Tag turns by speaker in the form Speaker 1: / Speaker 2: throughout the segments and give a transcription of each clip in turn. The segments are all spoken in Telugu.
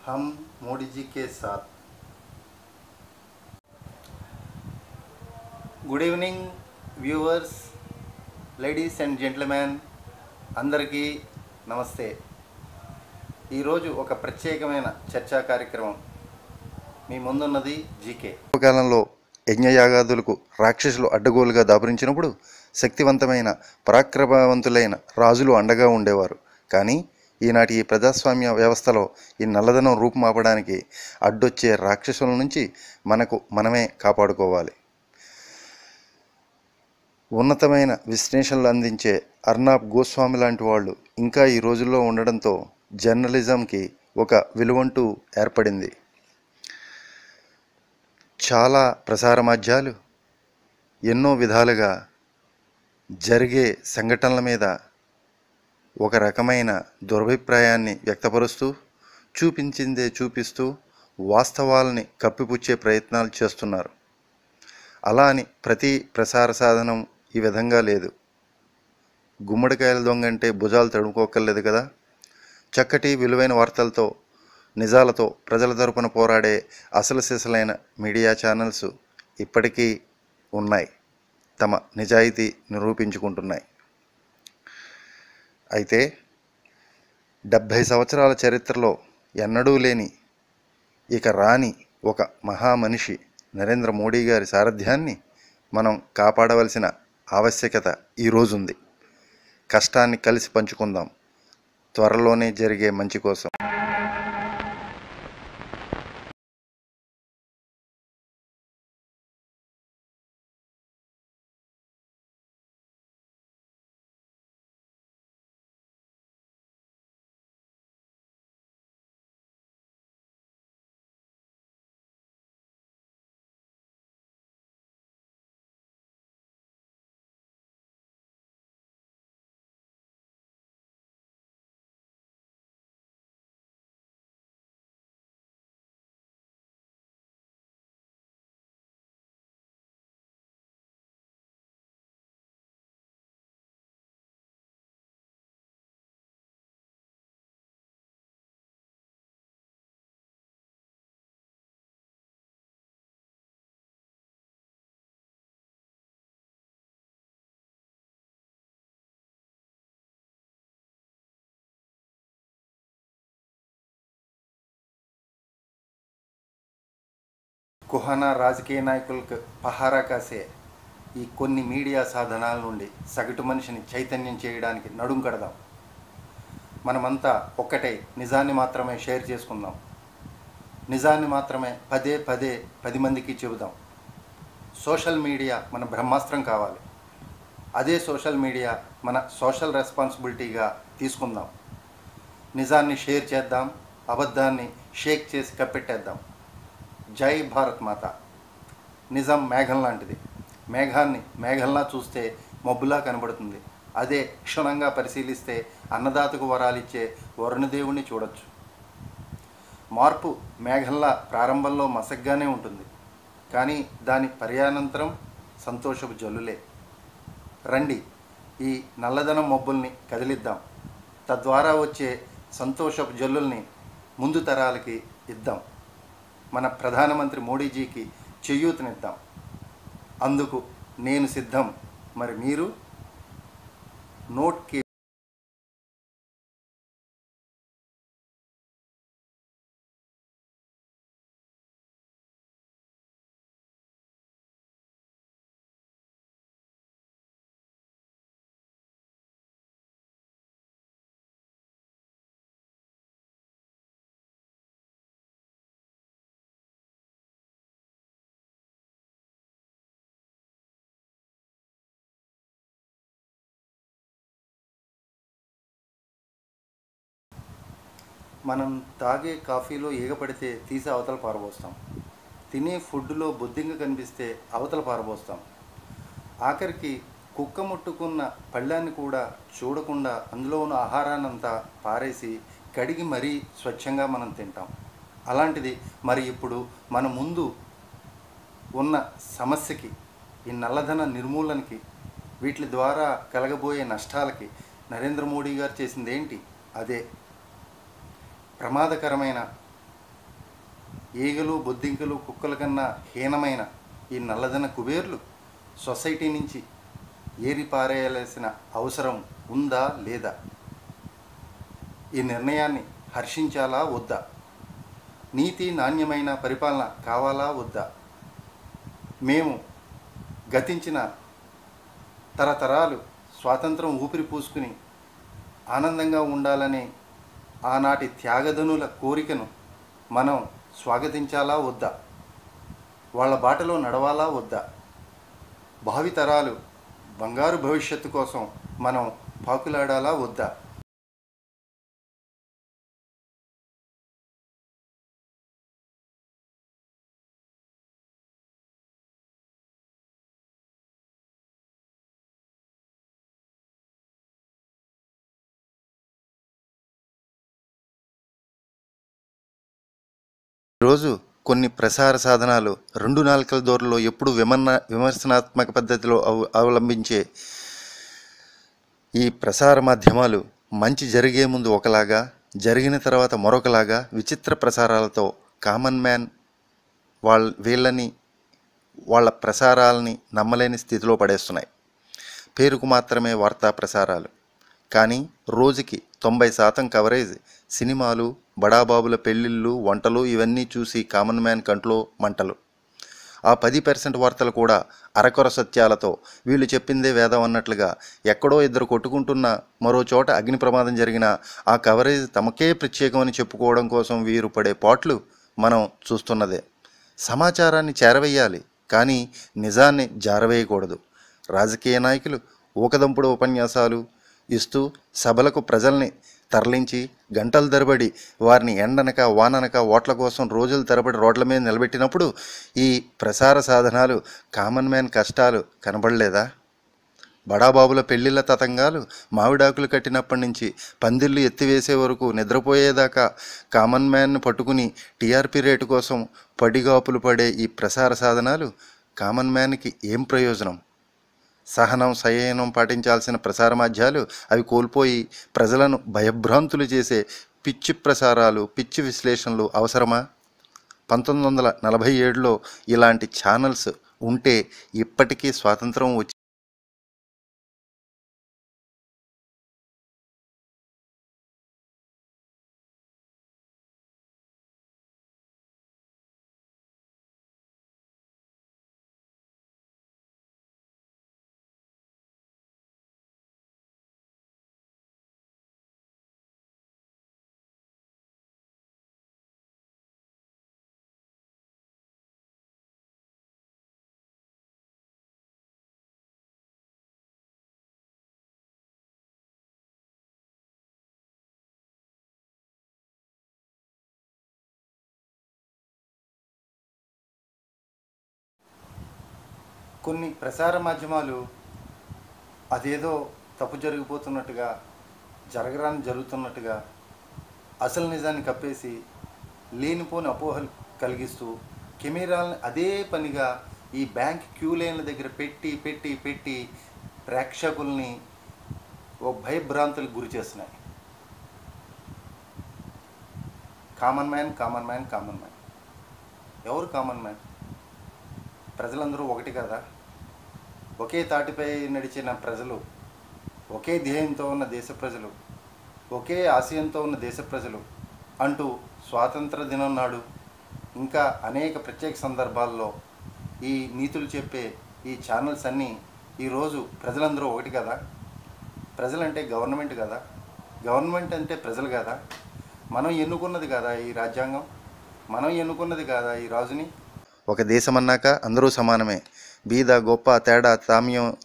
Speaker 1: हम मोदी जी के साथ। Good evening viewers, ladies and gentlemen, అందరికీ నమస్తే. ఈరోజు ఒక ప్రత్యేకమైన చర్చా కార్యక్రమం మీ ముందున్నది జీకే. కాలంలో యజ్ఞయాగాదులకు రాక్షసులు అడ్డగోలుగా దాపురించినప్పుడు శక్తివంతమైన పరాక్రమవంతులైన రాజులు అండగా ఉండేవారు. కానీ ఈనాటి ఈ ప్రజాస్వామ్య వ్యవస్థలో ఈ నల్లధనం రూపుమాపడానికి అడ్డొచ్చే రాక్షసుల నుంచి మనమే కాపాడుకోవాలి. ఉన్నతమైన విశ్లేషణలు అందించే అర్నాబ్ గోస్వామి లాంటి వాళ్ళు ఇంకా ఈ రోజుల్లో ఉండడంతో జర్నలిజంకి ఒక విలువంటూ ఏర్పడింది. చాలా ప్రసార మాధ్యాలు ఎన్నో విధాలుగా జరిగే సంఘటనల మీద ఒక రకమైన దురభిప్రాయాన్ని వ్యక్తపరుస్తూ, చూపించిందే చూపిస్తూ వాస్తవాలని కప్పిపుచ్చే ప్రయత్నాలు చేస్తున్నారు. అలా అని ప్రతి ప్రసార సాధనం ఈ విధంగా లేదు. గుమ్మడికాయల దొంగంటే భుజాలు తడుముకోక్కర్లేదు కదా. చక్కటి విలువైన వార్తలతో, నిజాలతో ప్రజల తరపున పోరాడే అసలు సిసలైన మీడియా ఛానల్స్ ఇప్పటికీ ఉన్నాయి, తమ నిజాయితీ నిరూపించుకుంటున్నాయి. అయితే 70 సంవత్సరాల చరిత్రలో ఎన్నడూ లేని, ఇక రాని ఒక మహామనిషి నరేంద్ర మోడీ గారి సారథ్యాన్ని మనం కాపాడవలసిన ఆవశ్యకత ఈరోజుంది. కష్టాన్ని కలిసి పంచుకుందాం, త్వరలోనే జరిగే మంచి కోసం. కుహనా రాజకీయ నాయకులకు పహారా కాసే ఈ కొన్ని మీడియా సాధనాల నుండి సగటు మనిషిని చైతన్యం చేయడానికి నడుం కడదాం. మనమంతా ఒక్కటే, నిజాన్ని మాత్రమే షేర్ చేసుకుందాం. నిజాన్ని మాత్రమే పదే 10 మందికి చెబుదాం. సోషల్ మీడియా మన బ్రహ్మాస్త్రం కావాలి. అదే సోషల్ మీడియా మన సోషల్ రెస్పాన్సిబిలిటీగా తీసుకుందాం. నిజాన్ని షేర్ చేద్దాం, అబద్ధాన్ని షేక్ చేసి కప్పెట్టేద్దాం. జై భారత్ మాత. నిజం మేఘం లాంటిది. మేఘాన్ని మేఘంలా చూస్తే మబ్బులా కనబడుతుంది. అదే క్షుణ్ణంగా పరిశీలిస్తే అన్నదాతకు వరాలిచ్చే వరుణదేవుణ్ణి చూడొచ్చు. మార్పు మేఘంలా ప్రారంభంలో మసగ్గానే ఉంటుంది, కానీ దాని పర్యానంతరం సంతోషపు జల్లులే. రండి, ఈ నల్లధనం మబ్బుల్ని కదిలిద్దాం. తద్వారా వచ్చే సంతోషపు జల్లుల్ని ముందు తరాలకి ఇద్దాం. మన ప్రధానమంత్రి మోడీజీకి చేయూతనిద్దాం. అందుకు నేను సిద్ధం. మరి మీరు? నోట్కి మనం తాగే కాఫీలో ఈగ పడితే తీసి అవతల పారబోస్తాం. తినే ఫుడ్లో బొద్దింక కనిపిస్తే అవతల పారబోస్తాం. ఆఖరికి కుక్క ముట్టుకున్న పళ్ళాన్ని కూడా చూడకుండా అందులో ఉన్న ఆహారాన్నంతా పారేసి కడిగి మరీ స్వచ్ఛంగా మనం తింటాం. అలాంటిది మరి ఇప్పుడు మన ముందు ఉన్న సమస్యకి, ఈ నల్లధన నిర్మూలనకి, వీటి ద్వారా కలగబోయే నష్టాలకి నరేంద్ర మోడీ గారు చేసింది ఏంటి? అదే ప్రమాదకరమైన ఈగలు బొద్దింకలు కుక్కల కన్నా హీనమైన ఈ నల్లధన కుబేర్లు సొసైటీ నుంచి ఏరిపారేయాల్సిన అవసరం ఉందా లేదా? ఈ నిర్ణయాన్ని హర్షించాలా వద్దా? నీతి నాణ్యమైన పరిపాలన కావాలా వద్దా? మేము గతించిన తరతరాలు స్వాతంత్రం ఊపిరి పూసుకుని ఆనందంగా ఉండాలనే ఆనాటి త్యాగధనుల కోరికను మనం స్వాగతించాలా వద్దా? వాళ్ళ బాటలో నడవాలా వద్దా? భావితరాలు బంగారు భవిష్యత్తు కోసం మనం పాకులాడాలా వద్దా? ఈరోజు కొన్ని ప్రసార సాధనాలు రెండు నాలుకల ధోరణిలో ఎప్పుడు విమర్శనాత్మక పద్ధతిలో అవలంబించే ఈ ప్రసార మాధ్యమాలు మంచి జరిగే ముందు ఒకలాగా, జరిగిన తర్వాత మరొకలాగా విచిత్ర ప్రసారాలతో కామన్ మ్యాన్ వీళ్ళని వాళ్ళ ప్రసారాలని నమ్మలేని స్థితిలో పడేస్తున్నాయి. పేరుకు మాత్రమే వార్తా ప్రసారాలు, కానీ రోజుకి 90% కవరేజ్ సినిమాలు, బడాబాబుల పెళ్ళిళ్ళు, వంటలు ఇవన్నీ చూసి కామన్ మ్యాన్ కంట్లో మంటలు. ఆ 10% వార్తలు కూడా అరకొర సత్యాలతో వీళ్ళు చెప్పిందే వేదం అన్నట్లుగా ఎక్కడో ఇద్దరు కొట్టుకుంటున్న, మరో చోట అగ్ని ప్రమాదం జరిగినా ఆ కవరేజ్ తమకే ప్రత్యేకమని చెప్పుకోవడం కోసం వీరు పడే పాట్లు మనం చూస్తున్నదే. సమాచారాన్ని చేరవేయాలి, కానీ నిజాన్ని జారవేయకూడదు. రాజకీయ నాయకులు ఊకదంపుడు ఉపన్యాసాలు ఇస్తూ సభలకు ప్రజల్ని తరలించి గంటల తరబడి వారిని ఎండనక వాననక ఓట్ల కోసం రోజుల తరబడి రోడ్ల మీద నిలబెట్టినప్పుడు ఈ ప్రసార సాధనాలు కామన్ మ్యాన్ కష్టాలు కనబడలేదా? బడాబాబుల పెళ్లిళ్ళ తతంగాలు మామిడాకులు కట్టినప్పటి నుంచి పందిళ్ళు ఎత్తివేసే వరకు నిద్రపోయేదాకా కామన్ మ్యాన్ను పట్టుకుని టీఆర్పీ రేటు కోసం పడిగాపులు పడే ఈ ప్రసార సాధనాలు కామన్ మ్యాన్కి ఏం ప్రయోజనం? సహనం సంయమనం పాటించాల్సిన ప్రసార మాధ్యాలు అవి కోల్పోయి ప్రజలను భయభ్రాంతులు చేసే పిచ్చి ప్రసారాలు, పిచ్చి విశ్లేషణలు అవసరమా? 1947లో ఇలాంటి ఛానల్స్ ఉంటే ఇప్పటికీ స్వాతంత్రం వచ్చి కొన్ని ప్రసార మాధ్యమాలు అదేదో తప్పు జరిగిపోతున్నట్టుగా, జరగరాని జరుగుతున్నట్టుగా అసలు నిజాన్ని కప్పేసి లేనిపోని అపోహలు కలిగిస్తూ కెమెరాలను అదే పనిగా ఈ బ్యాంక్ క్యూ లైన్ల దగ్గర పెట్టి పెట్టి పెట్టి ప్రేక్షకుల్ని ఓ భయభ్రాంతులకు గురి చేస్తున్నాయి. Common man common man common man. ఎవరు కామన్ మ్యాన్? ప్రజలందరూ ఒకటి కదా. ఒకే తాటిపై నడిచిన ప్రజలు, ఒకే ధ్యేయంతో ఉన్న దేశ ప్రజలు, ఒకే ఆశయంతో ఉన్న దేశ ప్రజలు అంటూ స్వాతంత్ర దినం నాడు ఇంకా అనేక ప్రత్యేక సందర్భాల్లో ఈ నీతులు చెప్పే ఈ ఛానల్స్ అన్నీ ఈరోజు ప్రజలందరూ ఒకటి కదా. ప్రజలంటే గవర్నమెంట్ కదా, గవర్నమెంట్ అంటే ప్రజలు కదా. మనం ఎన్నుకున్నది కదా ఈ రాజ్యాంగం, మనం ఎన్నుకున్నది కదా ఈ రాజుని. ఒక దేశం అన్నాక అందరూ సమానమే. బీద గొప్ప తేడా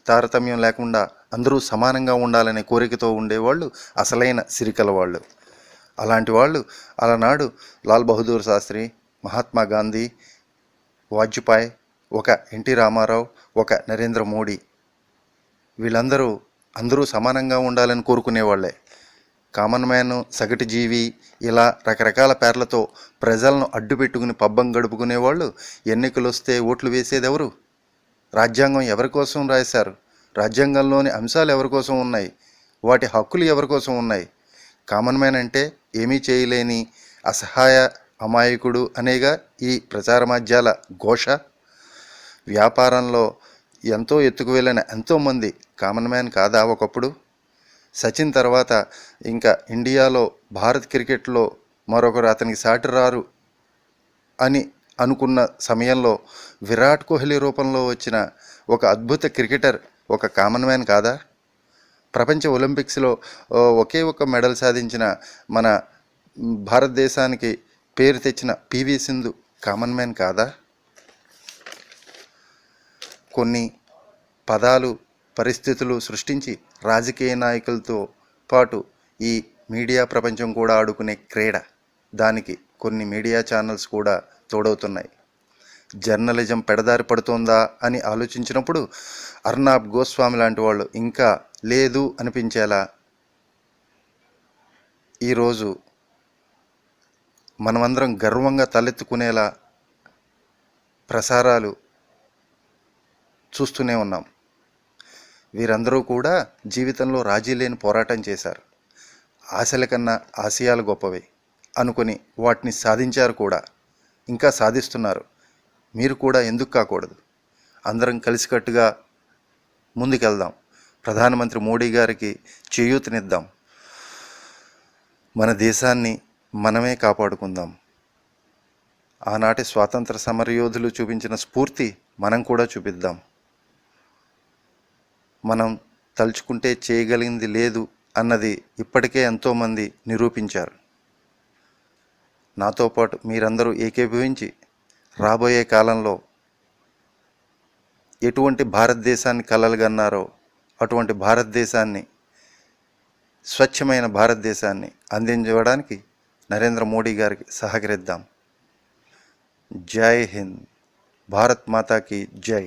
Speaker 1: తారతమ్యం లేకుండా అందరూ సమానంగా ఉండాలనే కోరికతో ఉండేవాళ్ళు అసలైన సిరికల వాళ్ళు. అలాంటి వాళ్ళు అలనాడు లాల్ బహదూర్ శాస్త్రి, మహాత్మా గాంధీ, వాజ్పేయి, ఒక ఎన్టీ రామారావు, ఒక నరేంద్ర మోడీ, అందరూ సమానంగా ఉండాలని కోరుకునేవాళ్లే. కామన్ మ్యాన్, సగటు జీవి, ఇలా రకరకాల పేర్లతో ప్రజలను అడ్డు పెట్టుకుని పబ్బం గడుపుకునేవాళ్ళు ఎన్నికలు వస్తే ఓట్లు వేసేది ఎవరు? రాజ్యాంగం ఎవరి కోసం రాశారు? రాజ్యాంగంలోని అంశాలు ఎవరి కోసం ఉన్నాయి? వాటి హక్కులు ఎవరి కోసం ఉన్నాయి? కామన్ మ్యాన్ అంటే ఏమీ చేయలేని అసహాయ అమాయకుడు అనేగా ఈ ప్రచార మాధ్యాల ఘోష. వ్యాపారంలో ఎంతో ఎత్తుకు వెళ్ళిన ఎంతోమంది కామన్ మ్యాన్ కాదా ఒకప్పుడు? సచిన్ తర్వాత ఇంకా ఇండియాలో భారత్ క్రికెట్లో మరొకరు అతనికి సాటి రారు అని అనుకున్న సమయంలో విరాట్ కోహ్లీ రూపంలో వచ్చిన ఒక అద్భుత క్రికెటర్ ఒక కామన్ మ్యాన్ కాదా? ప్రపంచ ఒలింపిక్స్లో ఒకే ఒక మెడల్ సాధించిన మన భారతదేశానికి పేరు తెచ్చిన పివి సింధు కామన్ మ్యాన్ కాదా? కొన్ని పదాలు పరిస్థితులు సృష్టించి రాజకీయ నాయకులతో పాటు ఈ మీడియా ప్రపంచం కూడా ఆడుకునే క్రీడ. దానికి కొన్ని మీడియా ఛానల్స్ కూడా తోడవుతున్నాయి. జర్నలిజం పెడదారి పడుతోందా అని ఆలోచించినప్పుడు అర్నాబ్ గోస్వామి లాంటి వాళ్ళు ఇంకా లేదు అనిపించేలా ఈరోజు మనమందరం గర్వంగా తలెత్తుకునేలా ప్రసారాలు చూస్తూనే ఉన్నాం. వీరందరూ కూడా జీవితంలో రాజీ లేని పోరాటం చేశారు. ఆశల కన్నా ఆశయాలు గొప్పవి అనుకుని వాటిని సాధించారు కూడా, ఇంకా సాధిస్తున్నారు. మీరు కూడా ఎందుకు కాకూడదు? అందరం కలిసికట్టుగా ముందుకెళ్దాం. ప్రధానమంత్రి మోడీ గారికి చేయూతనిద్దాం. మన దేశాన్ని మనమే కాపాడుకుందాం. ఆనాటి స్వాతంత్ర సమరయోధులు చూపించిన స్ఫూర్తి మనం కూడా చూపిద్దాం. మనం తలుచుకుంటే చేయగలిగింది లేదు అన్నది ఇప్పటికే ఎంతోమంది నిరూపించారు. నాతో పాటు మీరందరూ ఏకీభవించి రాబోయే కాలంలో ఎటువంటి భారతదేశాన్ని కలలుగన్నారో అటువంటి భారతదేశాన్ని, స్వచ్ఛమైన భారతదేశాన్ని అందించడానికి నరేంద్ర మోడీ గారికి సహకరిద్దాం. జై హింద్. భారత్ మాతాకి జై.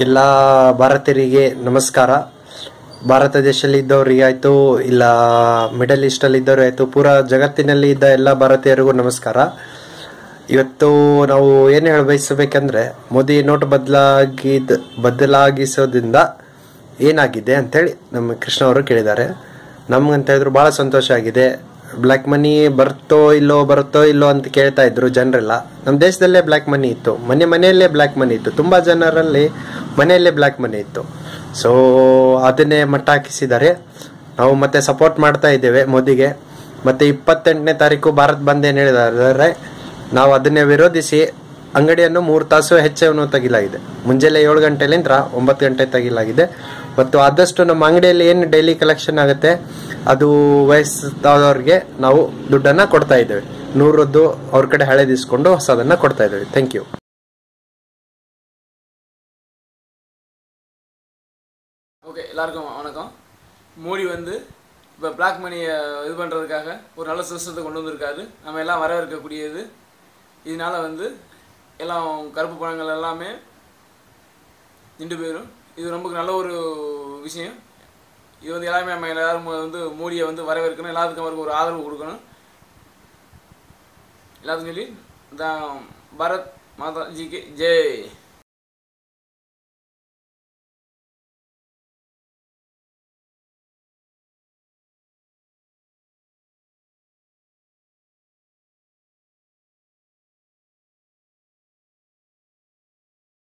Speaker 2: ಎಲ್ಲ ಭಾರತೀಯರಿಗೆ ನಮಸ್ಕಾರ. ಭಾರತ ದೇಶದಲ್ಲಿ ಇದ್ದವರಿಗೆ ಆಯಿತು, ಇಲ್ಲ ಮಿಡಲ್ ಈಸ್ಟಲ್ಲಿ ಇದ್ದವರು ಆಯಿತು, ಪೂರಾ ಜಗತ್ತಿನಲ್ಲಿ ಇದ್ದ ಎಲ್ಲ ಭಾರತೀಯರಿಗೂ ನಮಸ್ಕಾರ. ಇವತ್ತು ನಾವು ಏನು ಹೇಳಬಯಸಬೇಕಂದ್ರೆ, ಮೋದಿ ನೋಟ್ ಬದಲಾಗಿಸೋದ್ರಿಂದ ಏನಾಗಿದೆ ಅಂತೇಳಿ ನಮ್ಮ ಕೃಷ್ಣ ಅವರು ಕೇಳಿದ್ದಾರೆ. ನಮ್ಗಂತ ಹೇಳಿದ್ರು ಭಾಳ ಸಂತೋಷ ಆಗಿದೆ. ಬ್ಲ್ಯಾಕ್ ಮನಿ ಬರುತ್ತೋ ಇಲ್ಲೋ ಅಂತ ಕೇಳ್ತಾ ಇದ್ರು ಜನರೆಲ್ಲ. ನಮ್ಮ ದೇಶದಲ್ಲೇ ಬ್ಲ್ಯಾಕ್ ಮನಿ ಇತ್ತು, ಮನೆಯಲ್ಲೇ ಬ್ಲ್ಯಾಕ್ ಮನಿ ಇತ್ತು, ತುಂಬಾ ಜನರಲ್ಲಿ ಮನೆಯಲ್ಲೇ ಬ್ಲ್ಯಾಕ್ ಮನಿ ಇತ್ತು. ಸೊ ಅದನ್ನೇ ಮಟ್ಟ ಹಾಕಿಸಿದ್ದಾರೆ. ನಾವು ಮತ್ತೆ ಸಪೋರ್ಟ್ ಮಾಡ್ತಾ ಇದ್ದೇವೆ ಮೋದಿಗೆ. ಮತ್ತೆ 28ನೇ ತಾರೀಕು ಭಾರತ್ ಬಂದ್ ಏನ್ ಹೇಳಿದ್ದಾರೆ, ನಾವು ಅದನ್ನೇ ವಿರೋಧಿಸಿ ಅಂಗಡಿಯನ್ನು 3 ತಾಸು ಹೆಚ್ಚನ್ನು ತೆಗಿಲಾಗಿದೆ. ಮುಂಜಾನೆ 7 ಗಂಟೆಲಿಂದ 9 ಗಂಟೆ ತೆಗಿಲಾಗಿದೆ. ಮತ್ತು ಆದಷ್ಟು ನಮ್ಮ ಅಂಗಡಿಯಲ್ಲಿ ಏನು ಡೈಲಿ ಕಲೆಕ್ಷನ್ ಆಗುತ್ತೆ ಅದು ವಯಸ್ಸಾದವ್ರಿಗೆ ನಾವು ದುಡ್ಡನ್ನ ಕೊಡ್ತಾ ಇದ್ದೇವೆ. 100ರದ್ದು ಅವ್ರ ಕಡೆ ಹಳೇದಿಸ್ಕೊಂಡು ಹೊಸದನ್ನ ಕೊಡ್ತಾ ಇದ್ದೇವೆ. Thank you.
Speaker 3: ஓகே, எல்லாருக்கும் வணக்கம். மோடி இப்போ பிளாக் மணியை இது பண்ணுறதுக்காக ஒரு நல்ல சிஸ்டத்தை கொண்டு வந்திருக்காரு. நம்ம எல்லாம் வரவேற்கக்கூடியது. இதனால் எல்லாம் கருப்பு பணங்கள் எல்லாமே நின்று போயிடும். இது ரொம்ப நல்ல ஒரு விஷயம். இது எல்லாமே நம்ம எல்லாரும் மோடியை வரவேற்கணும். எல்லாத்துக்கும் அவருக்கு ஒரு ஆதரவு கொடுக்கணும். எல்லாத்துக்கும் சொல்லி பாரத் மாதா ஜிக்கு ஜெய்.